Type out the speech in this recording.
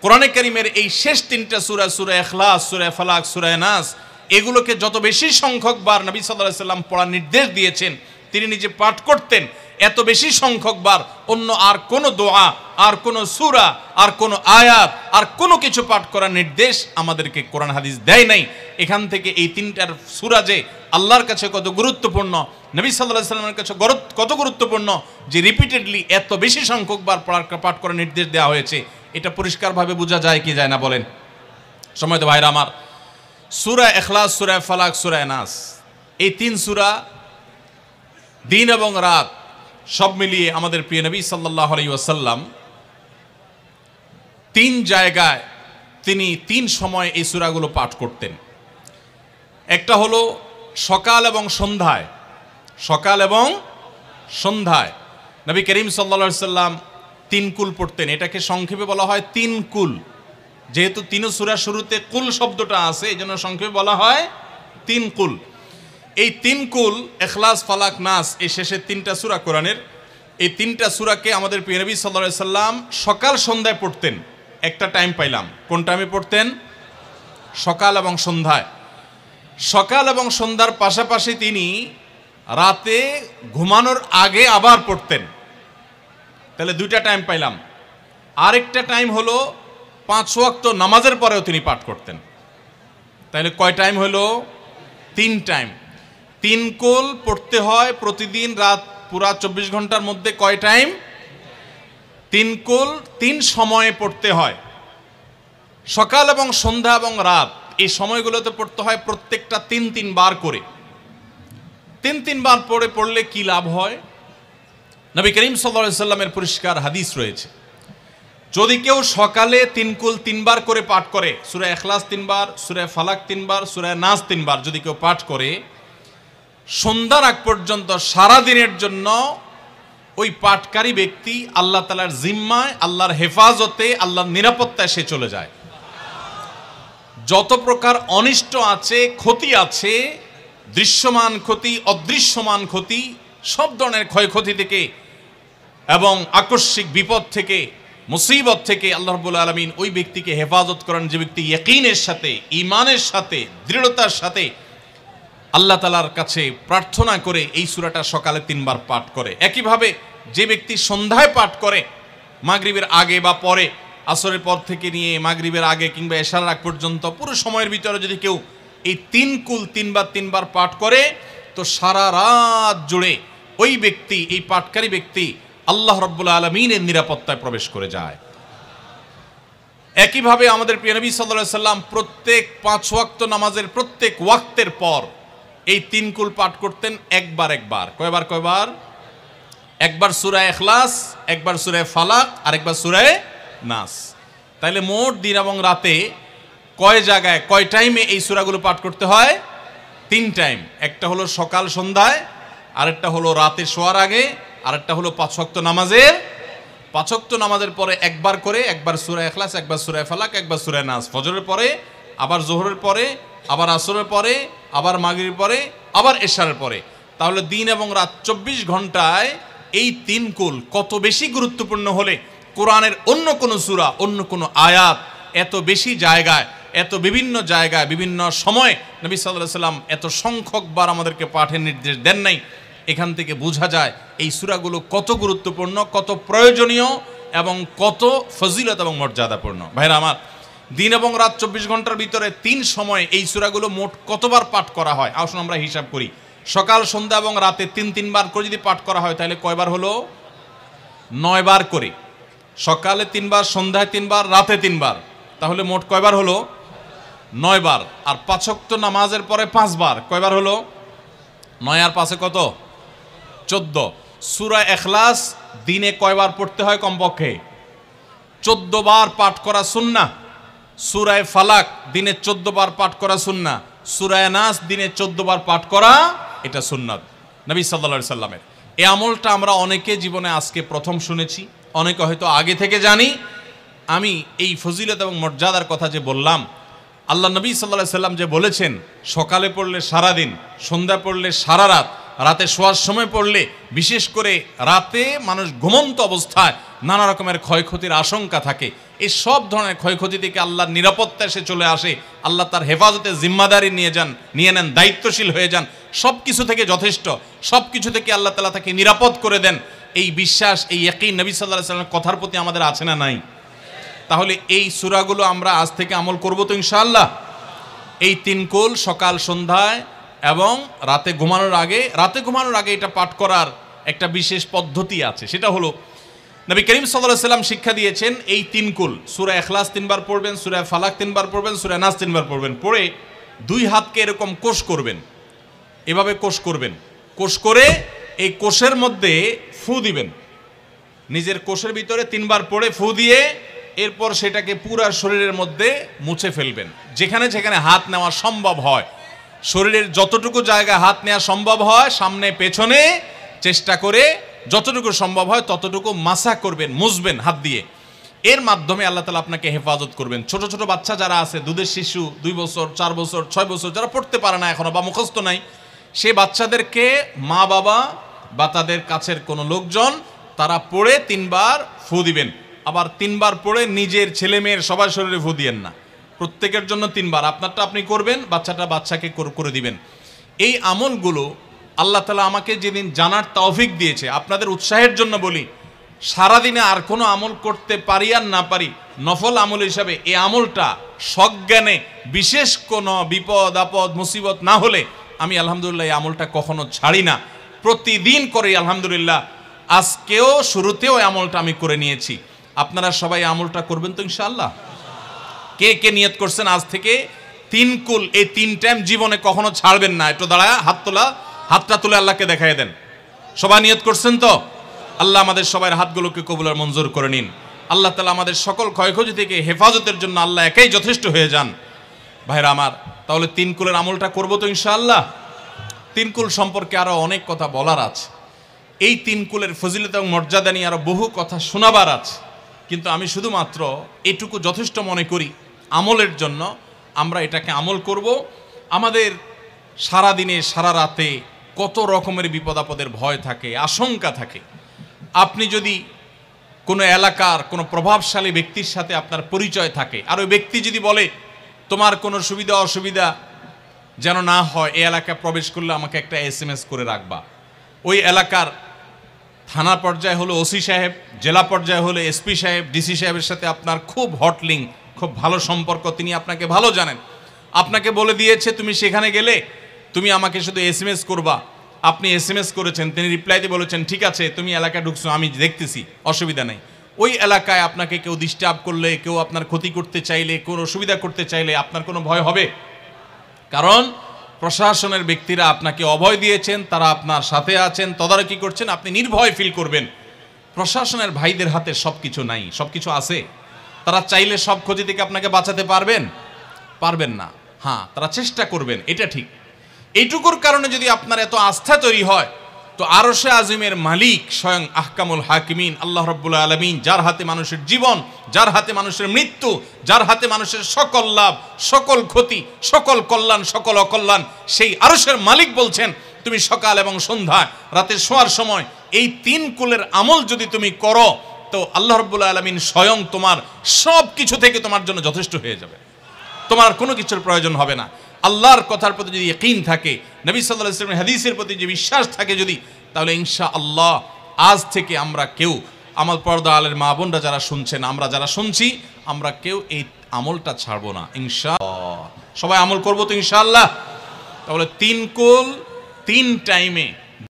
কোরআনে কারীমের এই শেষ তিনটা সূরা, সূরা ইখলাস, সূরা ফালাক, সূরা নাস, এগুলোকে যত বেশি সংখ্যক বার নবী সাল্লাল্লাহু আলাইহি সাল্লাম পড়ার নির্দেশ দিয়েছেন, তিনি নিজে পাঠ করতেন, এত বেশি সংখ্যক বার অন্য আর কোনো দোয়া, আর কোনো সূরা, আর কোনো আয়াত, আর কোনো কিছু পাঠ করার নির্দেশ আমাদেরকে কোরআন হাদিস দেয় নাই। এখান থেকে এই তিনটার সূরা যে আল্লাহর কাছে কত গুরুত্বপূর্ণ, নবী সাল্লাল্লাহু আলাইহি সাল্লামের কাছে কত গুরুত্বপূর্ণ, যে রিপিটেডলি এত বেশি সংখ্যক বার পাঠ করার নির্দেশ দেওয়া হয়েছে, এটা পরিষ্কারভাবে বোঝা যায় কি যায় না বলেন? সম্মানিত ভাইরা আমার, সূরা ইখলাস, সূরা ফালাক, সূরা নাস, এই তিন সূরা দিন এবং রাত সব মিলিয়ে আমাদের প্রিয় নবী সাল্লাল্লাহু আলাইহি ওয়াসাল্লাম তিন জায়গায় তিনি তিন সময় এই সূরাগুলো পাঠ করতেন। একটা হলো সকাল এবং সন্ধ্যায়, সকাল এবং সন্ধ্যায় নবী করিম সাল্লাল্লাহু আলাইহি সাল্লাম তিন কুল পড়তেন। এটাকে সংক্ষেপে বলা হয় তিন কুল। যেহেতু তিন সূরার শুরুতে কুল শব্দটা আছে, এই জন্য সংক্ষেপে বলা হয় তিন কুল। এই তিন কুল ইখলাস, ফালাক, নাস, এই শেষের তিনটা সূরা কোরআনের, এই তিনটা সূরাকে আমাদের প্রিয় নবী সাল্লাল্লাহু আলাইহি সাল্লাম সকাল সন্ধ্যায় পড়তেন। একটা টাইম পাইলাম, কোন টাইমে পড়তেন? সকাল এবং সন্ধ্যায়। সকাল এবং সন্ধ্যার পাশাপাশি তিনি রাতে ঘুমানোর আগে আবার পড়তেন। তাহলে দুইটা টাইম পাইলাম। আরেকটা টাইম হলো 5 ওয়াক্ত নামাজের পরেও তিনি পাঠ করতেন। তাহলে কয় টাইম হলো? 3 টাইম। 3 কুল পড়তে হয় প্রতিদিন, রাত পুরা 24 ঘন্টার মধ্যে কয় টাইম? 3 কুল 3 সময়ে পড়তে হয়। সকাল এবং সন্ধ্যা এবং রাত এই সময়গুলোতে পড়তে হয় প্রত্যেকটা 3 বার করে। 3 বার পড়লে কি লাভ হয়? নবী করিম সাল্লাল্লাহু আলাইহি সাল্লামের পরিষ্কার হাদিস রয়েছে, যদি কেউ সকালে 3 কুল 3 বার করে পাঠ করে, সূরা ইখলাস 3 বার, সূরা ফালাক 3 বার, সূরা নাস 3 বার যদি কেউ পাঠ করে, সন্ধ্যার আগ পর্যন্ত সারা দিনের জন্য ওই পাঠকারী ব্যক্তি আল্লাহ তাআলার জিম্মায়, আল্লাহর হেফাজতে, আল্লাহর নিরাপত্তায় সে চলে যায়। যত প্রকার অনিষ্ট আছে, ক্ষতি আছে, দৃশ্যমান ক্ষতি, অদৃশ্যমান ক্ষতি, সব ধরনের ক্ষয়ক্ষতি থেকে এবং আকস্মিক বিপদ থেকে, মুসিবত থেকে আল্লাহ রাব্বুল আলামিন ওই ব্যক্তিকে হেফাজত করেন, যে ব্যক্তি ইয়াকিনের সাথে, ঈমানের সাথে, দৃঢ়তার সাথে আল্লাহ তাআলার কাছে প্রার্থনা করে এই সূরাটা সকালে 3 বার পাঠ করে। একইভাবে যে ব্যক্তি সন্ধ্যায় পাঠ করে, মাগরিবের আগে বা পরে, আসরের পর থেকে নিয়ে মাগরিবের আগে কিংবা এশার আগ পর্যন্ত পুরো সময়ের ভিতরে যদি কেউ এই 3 কুল 3 বার পাঠ করে, তো সারা রাত জুড়ে ওই ব্যক্তি, এই পাঠকারী ব্যক্তি আল্লাহ রাব্বুল আলামিনের নিরাপত্তায় প্রবেশ করে যায়। একইভাবে আমাদের প্রিয় নবী সাল্লাল্লাহু আলাইহি সাল্লাম প্রত্যেক 5 ওয়াক্ত নামাজের প্রত্যেক ওয়াক্তের পর এই 3 কুল পাঠ করতেন একবার। কয়বার? একবার সূরা ইখলাস, একবার সূরা ফালাক, আর একবার সূরা নাস। তাইলে মোট দিন এবং রাতে কয় জায়গায়, কয় টাইমে এই সূরাগুলো পাঠ করতে হয়? 3 টাইম। একটা হলো সকাল সন্ধ্যায়, আরেকটা হলো রাতে শোয়ার আগে, আরেকটা হলো 5 ওয়াক্ত নামাজের, 5 ওয়াক্ত নামাজের পরে একবার করে, একবার সূরা ইখলাস, একবার সূরা ফালাক, একবার সূরা নাস, ফজরের পরে, আবার যোহরের পরে, আবার আসরের পরে, আবার মাগরিবের পরে, আবার এশারের পরে। তাহলে দিন এবং রাত 24 ঘন্টায় এই 3 কুল কত বেশি গুরুত্বপূর্ণ হলে কোরআনের অন্য কোনো সূরা, অন্য কোনো আয়াত এত বেশি জায়গায়, এত বিভিন্ন জায়গায়, বিভিন্ন সময় নবী সাল্লাল্লাহু আলাইহি সাল্লাম এত সংখ্যকবার আমাদেরকে পাঠের নির্দেশ দেন নাই। এখান থেকে বোঝা যায় এই সূরাগুলো কত গুরুত্বপূর্ণ, কত প্রয়োজনীয় এবং কত ফজিলত এবং মর্যাদাপূর্ণ। ভাইরা আমার, দিন এবং রাত 24 ঘন্টার ভিতরে 3 সময়ে এই সূরাগুলো মোট কতবার পাঠ করা হয়? আসুন আমরা হিসাব করি। সকাল, সন্ধ্যা এবং রাতে 3 বার করে যদি পাঠ করা হয়, তাহলে কয়বার হলো? 9 বার করে। সকালে 3 বার, সন্ধ্যায় 3 বার, রাতে 3 বার, তাহলে মোট কয়বার হলো? 9 বার। আর 5 ওয়াক্ত নামাজের পরে 5 বার, কয়বার হলো? 9 আর 5 কত? 14। সূরা ইখলাস দিনে কয়বার পড়তে হয়? কমপক্ষে 14 বার পাঠ করা সুন্নাহ। সূরা ফালাক দিনে 14 বার পাঠ করা সুন্নাহ। সূরা নাস দিনে 14 বার পাঠ করা, এটা সুন্নাত নবী সাল্লাল্লাহু আলাইহি সাল্লামের। এই আমলটা আমরা অনেকে জীবনে আজকে প্রথম শুনেছি, অনেকে হয়তো আগে থেকে জানি। আমি এই ফজিলত এবং মর্যাদার কথা যে বললাম, আল্লাহ নবী সাল্লাল্লাহু আলাইহি সাল্লাম যে বলেছেন সকালে পড়লে সারা দিন, সন্ধ্যা পড়লে সারা রাত, রাতে শোয়ার সময় পড়লে, বিশেষ করে রাতে মানুষ ঘুমন্ত অবস্থায় নানা রকমের ক্ষয়ক্ষতির আশঙ্কা থাকে, এই সব ধরনের ক্ষয়ক্ষতি থেকে আল্লাহর নিরাপত্তা এসে চলে আসে, আল্লাহ তার হেফাজতে জিম্মাদারি নিয়ে নেন, দায়িত্বশীল হয়ে যান, সব কিছু থেকে যথেষ্ট, সব কিছু থেকে আল্লাহ তাআলা তাকে নিরাপদ করে দেন। এই বিশ্বাস, এই ইয়াকিন নবী সাল্লাল্লাহু আলাইহি ওয়াসাল্লামের কথার প্রতি আমাদের আছে না নাই? তাহলে এই সূরাগুলো আমরা আজ থেকে আমল করব তো ইনশাআল্লাহ। এই 3 কুল সকাল সন্ধ্যায় এবং রাতে ঘুমানোর আগে এটা পাঠ করার একটা বিশেষ পদ্ধতি আছে। সেটা হলো নবী করিম সাল্লাল্লাহু আলাইহি ওয়াসাল্লাম শিক্ষা দিয়েছেন এই 3 কুল, সূরা ইখলাস 3 বার পড়বেন, সূরা ফালাক 3 বার পড়বেন, সূরা নাস 3 বার পড়বেন, পড়ে 2 হাতকে এরকম কোষ করবেন, এভাবে কোষ করবেন, কোষ করে এই কোষের মধ্যে ফু দিবেন, নিজের কোষের ভিতরে 3 বার পড়ে ফু দিয়ে এরপর সেটাকে পুরো শরীরের মধ্যে মুছে ফেলবেন। যেখানে যেখানে হাত নেওয়া সম্ভব হয়, শরীরের যতটুকু জায়গায় হাত নেওয়া সম্ভব হয়, সামনে পেছনে চেষ্টা করে যতটুকু সম্ভব হয় ততটুকু মাসা করবেন, মুছবেন হাত দিয়ে। এর মাধ্যমে আল্লাহ তাআলা আপনাকে হেফাজত করবেন। ছোট ছোট বাচ্চা যারা আছে, দুধের শিশু, 2 বছর 4 বছর 6 বছর, যারা পড়তে পারে না এখনো বা মুখস্থ নাই, সে বাচ্চাদেরকে মা বাবা বা তাদের কাছের কোনো লোকজন তারা পড়ে 3 বার ফু দিবেন। আবার 3 বার পড়ে নিজের ছেলে মেয়ের সবার শরীরে ফু দিয়েন না, প্রত্যেকের জন্য 3 বার। আপনারটা আপনি করবেন, বাচ্চাকে করে দিবেন। এই আমলগুলো আল্লাহ তাআলা আমাকে যেদিন জানার তৌফিক দিয়েছে, আপনাদের উৎসাহের জন্য বলি, সারাদিনে আর কোনো আমল করতে পারি আর না পারি, নফল আমল হিসাবে এই আমলটা সজ্ঞানে বিশেষ কোনো বিপদ আপদ মুসিবত না হলে আমি আলহামদুলিল্লাহ এই আমলটা কখনো ছাড়ি না, প্রতিদিন করি আলহামদুলিল্লাহ। আজকেও শুরুতেও এই আমলটা আমি করে নিয়েছি। আপনারা সবাই আমলটা করবেন তো ইনশাআল্লাহ? কে কে নিয়ত করছেন আজ থেকে 3 কুল এই 3 টাইম জীবনে কখনো ছাড়বেন না? একটু দাঁড়ায় হাতটা তুলে আল্লাহকে দেখাই দেন। সবাই নিয়ত করছেন তো? আল্লাহ আমাদের সবার হাতগুলোকে কবুল আর মঞ্জুর করে নিন। আল্লাহ তাআলা আমাদের সকল ক্ষয়ক্ষতি থেকে হেফাজতের জন্য আল্লাহ একাই যথেষ্ট হয়ে যান। ভাইরা আমার, তাহলে 3 কুলের আমলটা করব তো ইনশাআল্লাহ। 3 কুল সম্পর্কে আরো অনেক কথা বলার আছে, এই 3 কুলের ফজিলত এবং মর্যাদা নিয়ে আরো বহু কথা শোনাবার আছে, কিন্তু আমি শুধুমাত্র এটুকু যথেষ্ট মনে করি আমলের জন্য। আমরা এটাকে আমল করব। আমাদের সারা দিনে সারা রাতে কত রকমের বিপদ আপদের ভয় থাকে, আশঙ্কা থাকে। আপনি যদি কোনো এলাকার কোনো প্রভাবশালী ব্যক্তির সাথে আপনার পরিচয় থাকে, আর ওই ব্যক্তি যদি বলে তোমার কোনো সুবিধা অসুবিধা যেন না হয়, এই এলাকায় প্রবেশ করলে আমাকে একটা SMS করে রাখবা। ওই এলাকার থানা পর্যায়ে হলো ওসি সাহেব, জেলা পর্যায়ে হলো SP সাহেব, DC সাহেবের সাথে আপনার খুব হট লিঙ্ক, খুব ভালো সম্পর্ক, তিনি আপনাকে ভালো জানেন, আপনাকে বলে দিয়েছে তুমি সেখানে গেলে তুমি আমাকে শুধু SMS করবা। আপনি SMS করেছেন, তিনি রিপ্লাই দিয়ে বলেছেন ঠিক আছে তুমি এলাকায় ঢুকছো, আমি দেখতেছি, অসুবিধা নেই। ওই এলাকায় আপনাকে কেউ ডিস্টার্ব করলে, কেউ আপনার ক্ষতি করতে চাইলে, কোনো অসুবিধা করতে চাইলে আপনার কোনো ভয় হবে? কারণ প্রশাসনের ব্যক্তিরা আপনাকে অভয় দিয়েছেন, তারা আপনার সাথে আছেন, তদারকি করছেন, আপনি নির্ভয় ফিল করবেন। প্রশাসনের ভাইদের হাতে সব কিছু নাই, সব কিছু আছে। তারা চাইলে সব ক্ষতি থেকে আপনাকে বাঁচাতে পারবেন না। হ্যাঁ, তারা চেষ্টা করবেন, এটা ঠিক। এইটুকুর কারণে যদি আপনার এত আস্থা তৈরি হয়, তো আরশে আজিমের মালিক স্বয়ং আহকামুল হাকিমিন আল্লাহ রাব্বুল আলামিন, যার হাতে মানুষের জীবন, যার হাতে মানুষের মৃত্যু, যার হাতে মানুষের সকল লাভ, সকল ক্ষতি, সকল কল্যাণ, সকল অকল্যাণ, সেই আরশের মালিক বলছেন তুমি সকাল এবং সন্ধ্যায় রাতে শোয়ার সময় এই 3 কুলের আমল যদি তুমি করো, তো আল্লাহ রাব্বুল আলামিন স্বয়ং তোমার সব কিছু থেকে তোমার জন্য যথেষ্ট হয়ে যাবে। তোমার কোনো কিছুর প্রয়োজন হবে না। আল্লাহর কথার প্রতি যদি ইয়াকিন থাকে, নবী সাল্লাল্লাহু আলাইহি ওয়াসাল্লামের হাদিসের প্রতি যে বিশ্বাস থাকে যদি, তাহলে ইনশাআল্লাহ আজ থেকে আমরা কেউ, আমার পর্দা আলের মা বোনরা যারা শুনছেন, আমরা যারা শুনছি, আমরা কেউ এই আমলটা ছাড়বো না ইনশাআল্লাহ। সবাই আমল করবো তো ইনশাআল্লাহ। তাহলে 3 কুল 3 টাইমে